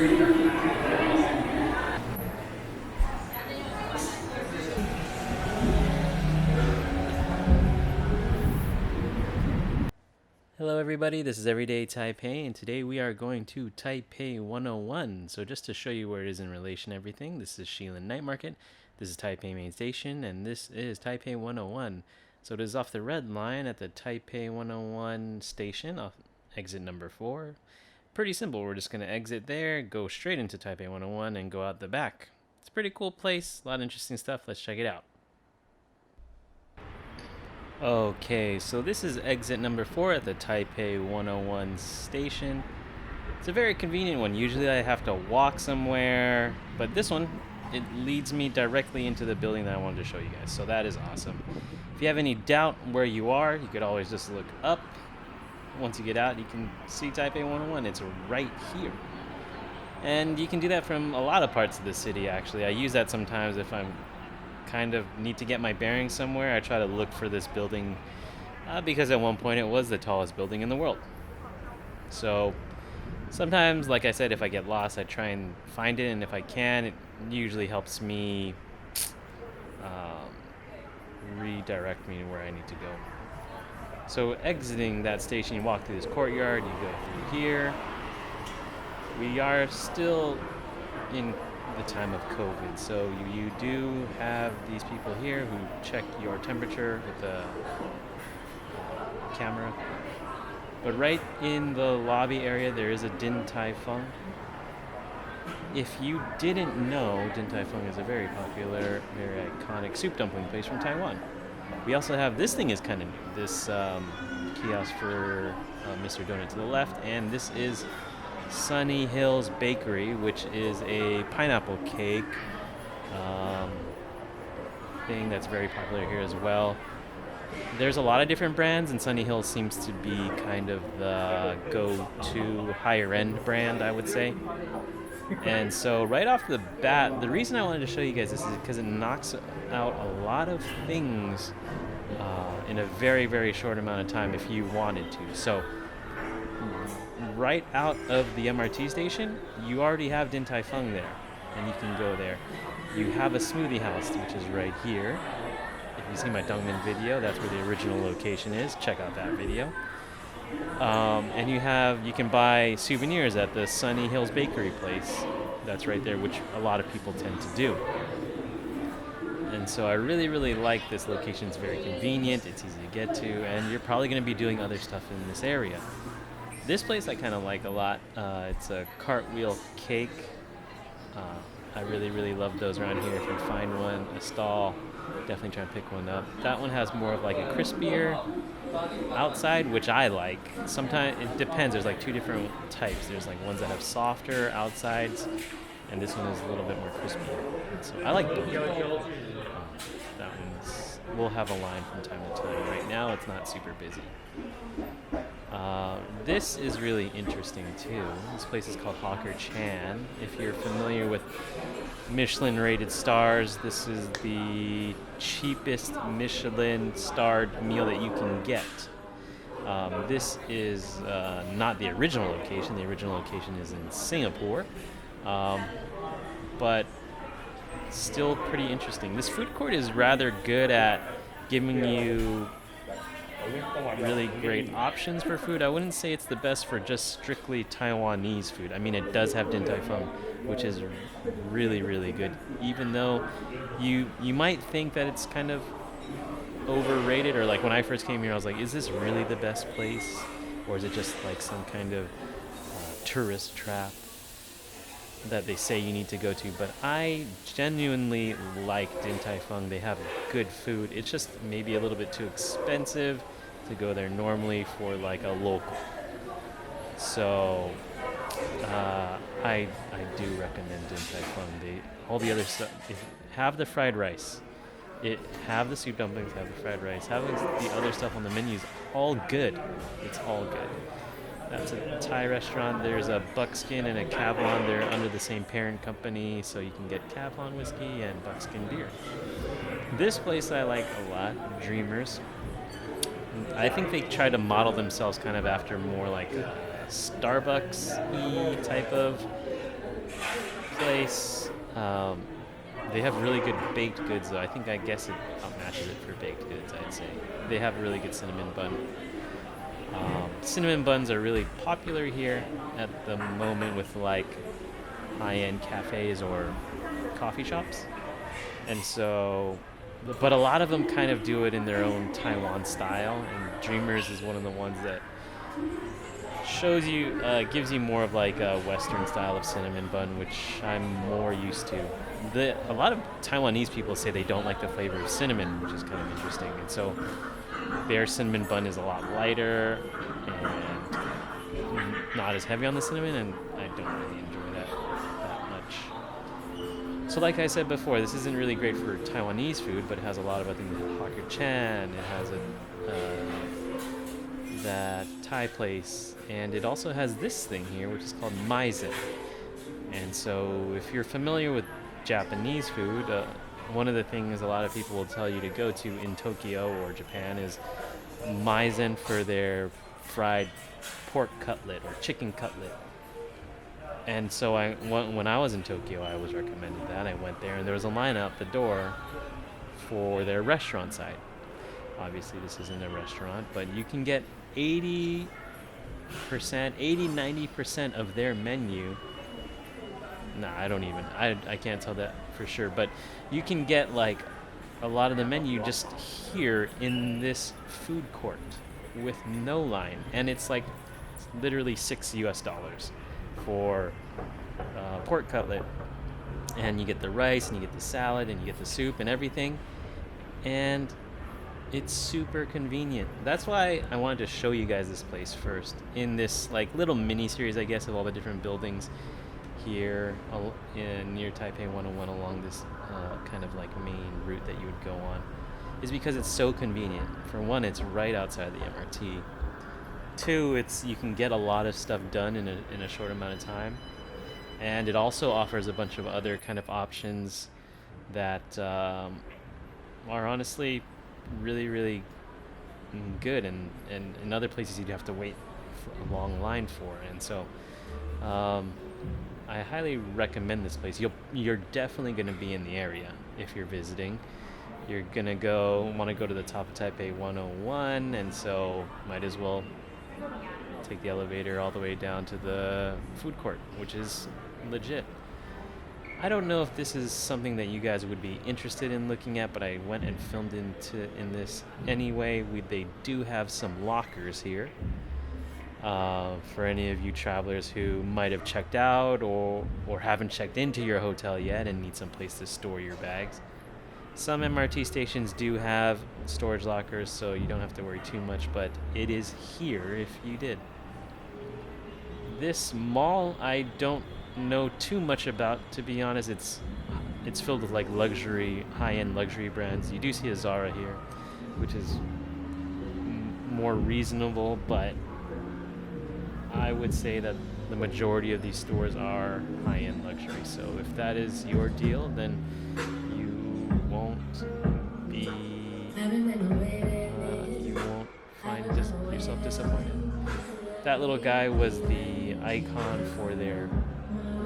Hello everybody, this is Everyday Taipei, and today we are going to Taipei 101. So just to show you where it is in relation to everything, this is Shilin Night Market, this is Taipei Main Station, and this is Taipei 101. So it is off the red line at the Taipei 101 station, off exit number 4. Pretty simple, we're just going to exit there, go straight into Taipei 101, and go out the back. It's a pretty cool place, a lot of interesting stuff, let's check it out. Okay, so this is exit number 4 at the Taipei 101 station. It's a very convenient one. Usually I have to walk somewhere, but this one, it leads me directly into the building that I wanted to show you guys. So that is awesome. If you have any doubt where you are, you could always just look up. Once you get out, you can see Taipei 101. It's right here. And you can do that from a lot of parts of the city, actually. I use that sometimes if I'm kind of need to get my bearings somewhere. I try to look for this building because at one point it was the tallest building in the world. So sometimes, like I said, if I get lost, I try and find it, and if I can, it usually helps me redirect me to where I need to go. So exiting that station, you walk through this courtyard, you go through here. We are still in the time of COVID, so you do have these people here who check your temperature with the camera. But right in the lobby area there is a Din Tai Fung. If you didn't know, Din Tai Fung is a very popular, very iconic soup dumpling place from Taiwan. We also have, this thing is kind of new, this kiosk for Mr. Donut to the left, and this is Sunny Hills Bakery, which is a pineapple cake thing that's very popular here as well. There's a lot of different brands, and Sunny Hills seems to be kind of the go-to higher end brand, I would say. And so right off the bat, the reason I wanted to show you guys this is because it knocks out a lot of things in a very, very short amount of time if you wanted to. So right out of the MRT station, you already have Din Tai Fung there, and you can go there. You have a smoothie house, which is right here. If you see my Dongmen video, that's where the original location is. Check out that video. And you can buy souvenirs at the Sunny Hills Bakery place. That's right there, which a lot of people tend to do. And so I really, really like this location. It's very convenient, it's easy to get to, and you're probably going to be doing other stuff in this area. This place I kind of like a lot. It's a Cartwheel Cake. I really, really love those around here. If you find one, a stall, definitely try and pick one up. That one has more of like a crispier outside, which I like. Sometimes it depends. There's like two different types. There's like ones that have softer outsides, and this one is a little bit more crispy. And so I like both. That one's, we'll have a line from time to time. Right now it's not super busy. This is really interesting too. This place is called Hawker Chan. If you're familiar with Michelin rated stars, this is the cheapest Michelin starred meal that you can get. This is not the original location. The original location is in Singapore, but still pretty interesting. This food court is rather good at giving you really great options for food. I wouldn't say it's the best for just strictly Taiwanese food. I mean, it does have Din Tai Fung, which is really, really good. Even though you might think that it's kind of overrated, or like when I first came here, I was like, is this really the best place? Or is it just like some kind of tourist trap that they say you need to go to? But I genuinely like Din Tai Fung. They have good food. It's just maybe a little bit too expensive to go there normally for like a local. So I do recommend Din Tai Fung. All the other stuff, they have the fried rice, have the soup dumplings, have the fried rice, have the other stuff on the menus. All good. It's all good. That's a Thai restaurant. There's a Buckskin and a Kavlon. They're under the same parent company, so you can get Kavlon whiskey and Buckskin beer. This place I like a lot, Dreamers. I think they try to model themselves kind of after more like a Starbucks-y type of place. They have really good baked goods, though. I guess it outmatches it for baked goods, I'd say. They have a really good cinnamon bun. Cinnamon buns are really popular here at the moment with like high-end cafes or coffee shops. And so, but a lot of them kind of do it in their own Taiwan style, and Dreamers is one of the ones that gives you more of like a Western style of cinnamon bun, which I'm more used to. A lot of Taiwanese people say they don't like the flavor of cinnamon, which is kind of interesting. And so their cinnamon bun is a lot lighter and not as heavy on the cinnamon, and I don't really enjoy that much. So like I said before, this isn't really great for Taiwanese food, but it has a lot of other things like Hawker Chan. It has that Thai place, and it also has this thing here, which is called maizen. And so if you're familiar with Japanese food, one of the things a lot of people will tell you to go to in Tokyo or Japan is maizen for their fried pork cutlet or chicken cutlet. And so when I was in Tokyo, I was recommended that. I went there, and there was a line out the door for their restaurant side. Obviously, this isn't a restaurant, but you can get 90% of their menu. I can't tell that for sure, but you can get like a lot of the menu just here in this food court with no line, and it's like literally $6 for pork cutlet, and you get the rice, and you get the salad, and you get the soup and everything, and it's super convenient. That's why I wanted to show you guys this place first in this like little mini series, I guess, of all the different buildings here near Taipei 101 along this kind of like main route that you would go on, is because it's so convenient. For one, it's right outside the MRT. Two, you can get a lot of stuff done in a short amount of time, and it also offers a bunch of other kind of options that are honestly really, really good, and in other places you'd have to wait for a long line for. And so I highly recommend this place. You're definitely going to be in the area if you're visiting. You're going to want to go to the top of Taipei 101, and so might as well take the elevator all the way down to the food court, which is legit. I don't know if this is something that you guys would be interested in looking at, but I went and filmed in this anyway. They do have some lockers here for any of you travelers who might have checked out or haven't checked into your hotel yet and need some place to store your bags. Some MRT stations do have storage lockers, so you don't have to worry too much, but it is here if you did. This mall, I don't know too much about, to be honest. It's filled with like high-end luxury brands. You do see a Zara here, which is more reasonable, but I would say that the majority of these stores are high-end luxury. So if that is your deal, then you won't find yourself disappointed. That little guy was the icon for their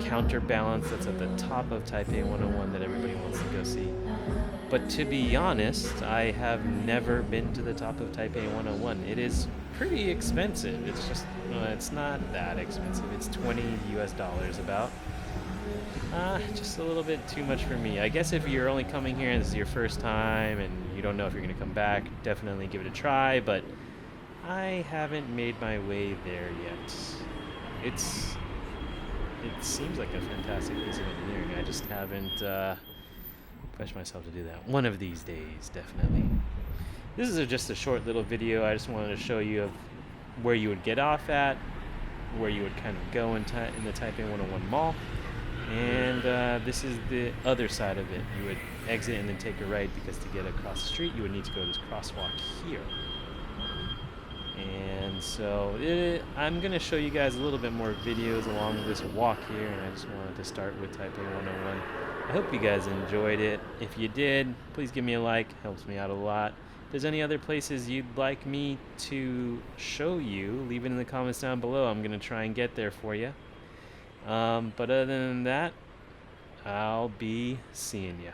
counterbalance that's at the top of Taipei 101 that everybody wants to go see. But to be honest, I have never been to the top of Taipei 101. It is pretty expensive. It's just, it's not that expensive. It's $20 about. Just a little bit too much for me. I guess if you're only coming here and this is your first time and you don't know if you're going to come back, definitely give it a try, but I haven't made my way there yet. It seems like a fantastic piece of engineering. I just haven't pushed myself to do that. One of these days, definitely. This is just a short little video. I just wanted to show you of where you would get off at, where you would kind of go in the Taipei 101 Mall. And this is the other side of it. You would exit and then take a right, because to get across the street, you would need to go to this crosswalk here. And so I'm going to show you guys a little bit more videos along this walk here, and I just wanted to start with Taipei 101. I hope you guys enjoyed it. If you did, please give me a like. Helps me out a lot. If there's any other places you'd like me to show you, leave it in the comments down below. I'm going to try and get there for you. But other than that, I'll be seeing you.